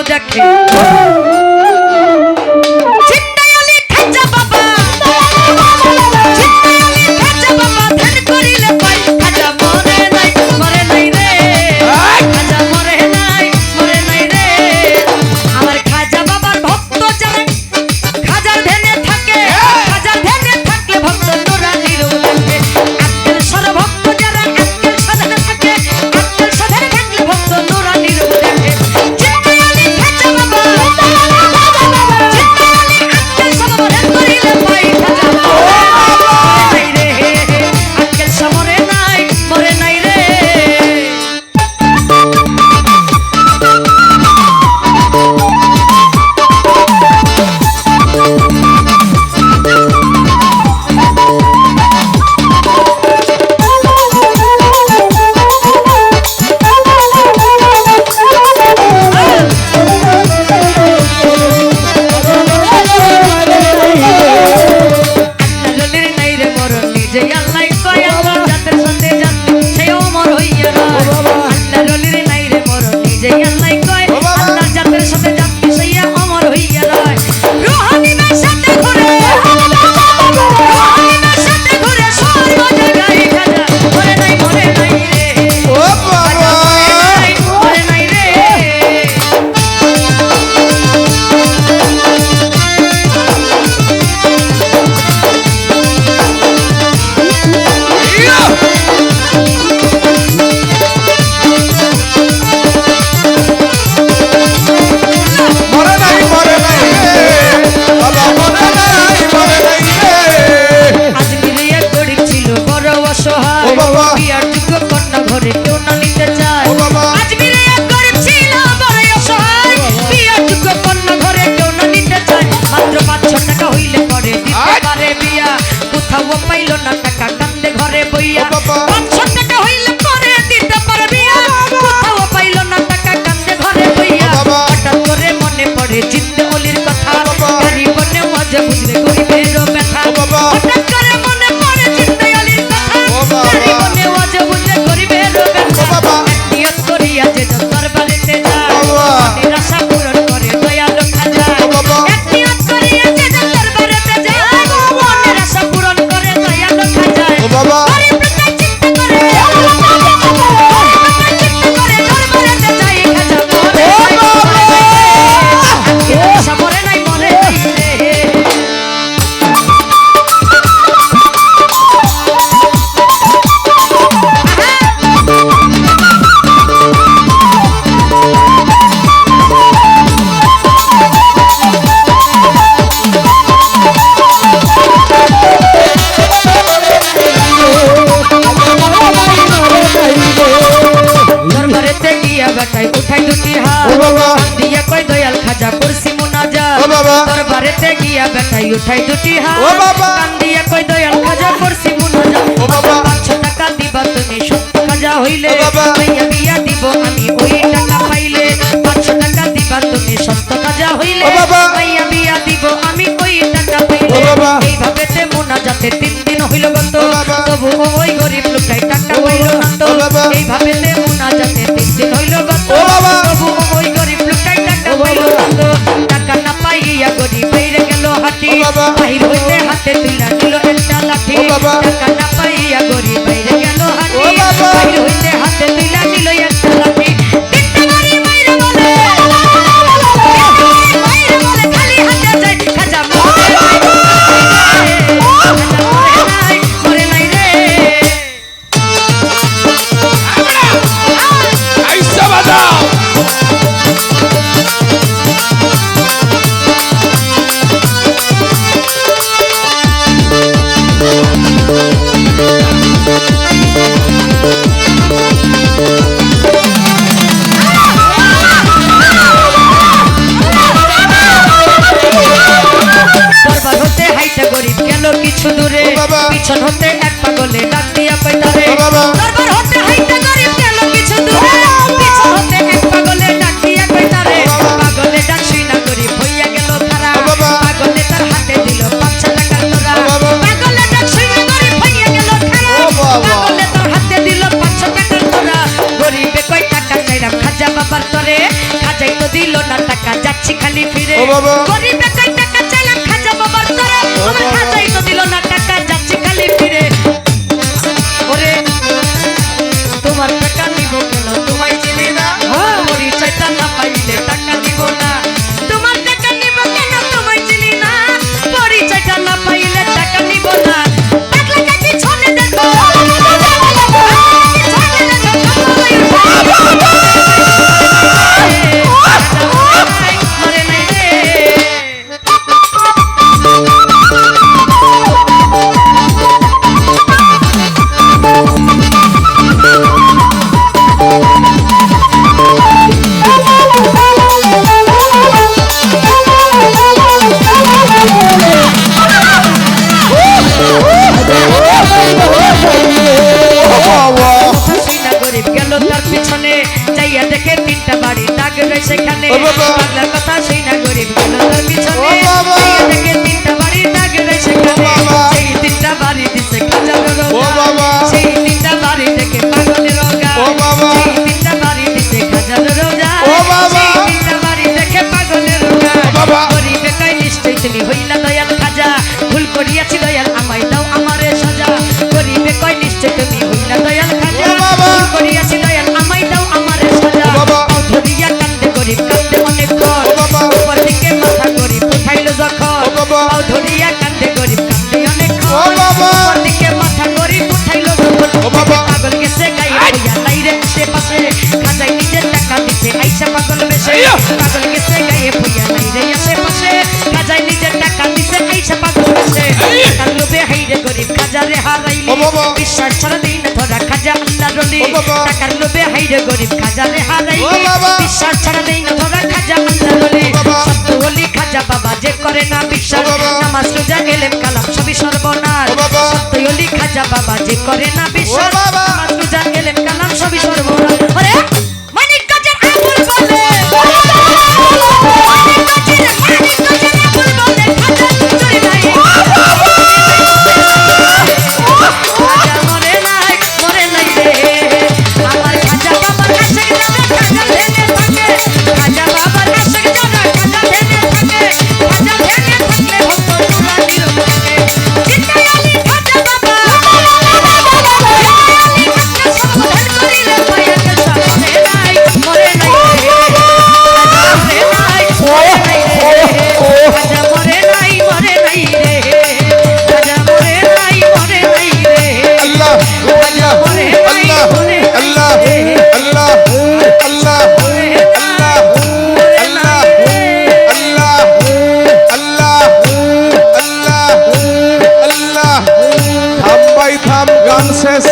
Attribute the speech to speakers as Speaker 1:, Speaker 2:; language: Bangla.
Speaker 1: দেখে उठाई दुटी हाथ कांदिया कोई दयाल खाजा करसी मुनाजा ओ बाबा 500 টাকা দিবা তুমি সত্য খাজা হইলে মাইয়া বিয়া দিব আমি ওই টাকা পাইলে 500 টাকা দিবা তুমি সত্য খাজা হইলে মাইয়া বিয়া দিব আমি ওই টাকা পাইলে এইভাবে তে মুনাজাতে 3 দিন হইল গত তবু ওই গরিব লোকটাই টাকা পাইলো না তো এইভাবে তে মুনাজাতে 3 দিন হইল গত তবু ওই গরিব লোকটাই টাকা পাইলো না তো টাকা না পাইয়া গরিব বাইরে গেল হাঁটি বাহির হইতে হাতে তুইলা নিল একটা লাঠি টাকা না পাইয়া গরিব বাইরে গেল হাঁটি বাহির হইতে হাতে তুইলা নিল একটা লাঠি খালি হাতে যায় খাজা মরে নাই রে আইসা বাজাও কিছু দূরে পিছন হতে এক পাগলে ডাক দিয়া কইতারে দরবার হতে হাইতে গরিব গেল কিছু দূরে পিছন হতে এক পাগলে ডাক দিয়া কইতারে পাগলে ডাক শুইনা গরিব হইয়া গেল খারা পাগলে তার হাতে দিল 500 টাকার তোরা পাগলে ডাক শুইনা গরিব হইয়া গেল খারা পাগলে তার হাতে দিল 500 টাকার তোরা গরিবে কই টাকা চাইরা খাজা বাবার তরে খাজাই তো দিল না টাকা ফিরে
Speaker 2: ও বাবা।
Speaker 1: গরিবে কই টাকা চাইলাম খাজা বাবার তরে আমার খাজাই তো দিল না টাকা যাচ্ছে খালি ফিরে ওরে তোমার টাকা নিব কেন তোমায় চিনি না পরিচয়টা না পাইলে টাকা নিব না তোমার টাকা নিব কেন তোমায় চিনি না পরিচয়টা না পাইলে টাকা নিব না পাগলা কাটি ছনে দেখো মরে নাই রে গরিব গেল তার পিছনে যাইয়া দেখে তিনটা বাড়ি দাগ রয়েছে সেখানে বাংলার কথা সেই না গরিব গেল তার পিছনে যাইয়া দেখে তিনটা বাড়ি দাগ রয়েছে সেখানে সেই তিনটা বাড়ি দিছে খাজার রোগা সেই তিনটা বাড়ি দেখে পাগলের রোগা সেই তিনটা বাড়ি দিছে খাজার রোগা সেই তিনটা বাড়ি দেখে পাগলের রোগা গরিবে কয় নিশ্চয় তুমি হইলা দয়াল খাজা ভুল করিয়াছি দয়াল আমায় দাও আমারে সাজা গরিবে কয় নিশ্চয় তুমি হইলা দয়াল খাজা ভুল করিয়াছি দয়াল আমায় দাও আমারে সাজা ধরিয়া কান্দে গরিব কান্দে অনেকক্ষণ উপর দিকে মাথা গরিব উঠাইল যখন ধরিয়া কান্দে গরিব কান্দে অনেকক্ষণ উপর দিকে মাথা গরিব উঠাইল যখন পাগল গেছে গায়ে হইয়া নাই রে আশেপাশে খাজাই নিজের টাকা দিতে আইসা পাগল বেশে পাগল গেছে গায়ে হইয়া নাই রে আশেপাশে খাজাই নিজের টাকা দিতে আইসা পাগল বেশে টাকার লোভে হাইরে গরিব খাজারে হারাইলে বিশ্বাস ছাড়া দিন ধরা খাজা আল্লাহ রলি টাকার লোভে হাইরে গরিব খাজারে হারাইলে বিশ্বাস ছাড়া দিন ধরা খাজা আল্লাহ রলি সত্য বলি খাজা বাবা যে করে না বিশ্বাস নামাজ রোজা এলেম কালাম সবই সর্বনাশ সত্য বলি খাজা বাবা যে করে না বিশ্বাস নামাজ রোজা এলেম কালাম সবই সর্বনাশ ওরে মানিক কাজের আবুল বলে মানিক কাজের আবুল বলে খাজা চুরি নাই খাজা মরে নাই রে আমার খাজা বাবার আশিক যারা খাজা ভেঙে থাকে খাজা বাবার আশিক যারা খাজা ভেঙে থাকে খাজা ভেঙে থাকলে হতো তোরা নির্মলে চিন্তায় আলী খাজা বাবা সমাধান করিলে মায়া কেসা মরে নাই রে খাজা মরে নাই রে খাজা মরে নাই রে
Speaker 2: আল্লাহ
Speaker 1: খাজা মরে নাই
Speaker 2: আল্লাহ আল্লাহ আল্লাহ আল্লাহ আল্লাহ আল্লাহ আল্লাহ আল্লাহ আল্লাহ থাম ভাই থাম গান শেষ